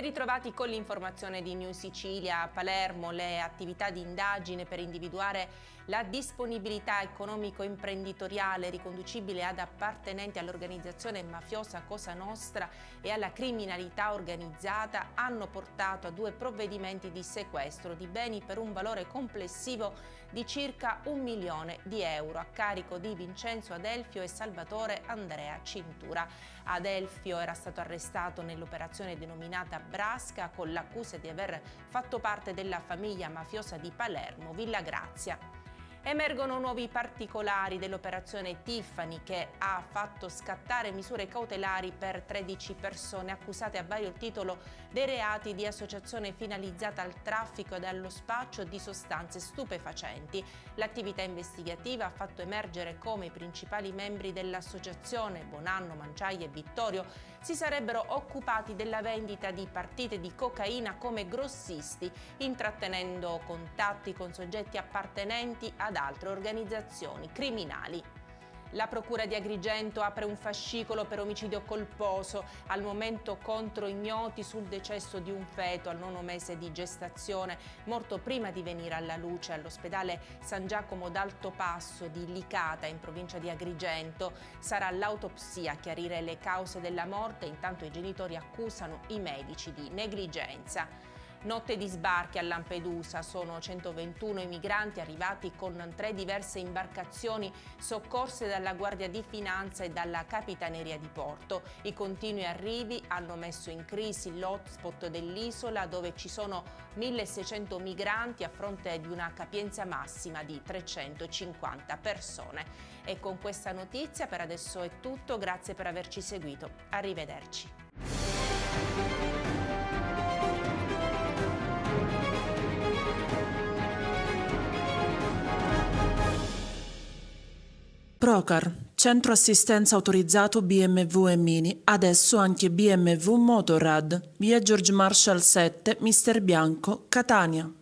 Ben ritrovati con l'informazione di New Sicilia. A Palermo le attività di indagine per individuare la disponibilità economico-imprenditoriale riconducibile ad appartenenti all'organizzazione mafiosa Cosa Nostra e alla criminalità organizzata hanno portato a 2 provvedimenti di sequestro di beni per un valore complessivo di circa 1 milione di euro a carico di Vincenzo Adelfio e Salvatore Andrea Cintura. Adelfio era stato arrestato nell'operazione denominata Brasca con l'accusa di aver fatto parte della famiglia mafiosa di Palermo, Villa Grazia. Emergono nuovi particolari dell'operazione Tiffany che ha fatto scattare misure cautelari per 13 persone accusate a vario titolo dei reati di associazione finalizzata al traffico ed allo spaccio di sostanze stupefacenti. L'attività investigativa ha fatto emergere come i principali membri dell'associazione, Bonanno, Manciai e Vittorio, si sarebbero occupati della vendita di partite di cocaina come grossisti, intrattenendo contatti con soggetti appartenenti ad altre organizzazioni criminali. La Procura di Agrigento apre un fascicolo per omicidio colposo, al momento contro ignoti sul decesso di un feto al 9° mese di gestazione, morto prima di venire alla luce all'ospedale San Giacomo d'Altopasso di Licata, in provincia di Agrigento. Sarà l'autopsia a chiarire le cause della morte, intanto i genitori accusano i medici di negligenza. Notte di sbarchi a Lampedusa, sono 121 i migranti arrivati con 3 diverse imbarcazioni soccorse dalla Guardia di Finanza e dalla Capitaneria di Porto. I continui arrivi hanno messo in crisi l'hotspot dell'isola dove ci sono 1600 migranti a fronte di una capienza massima di 350 persone. E con questa notizia per adesso è tutto, grazie per averci seguito. Arrivederci. Procar, centro assistenza autorizzato BMW e Mini, adesso anche BMW Motorrad, via George Marshall 7, Mister Bianco, Catania.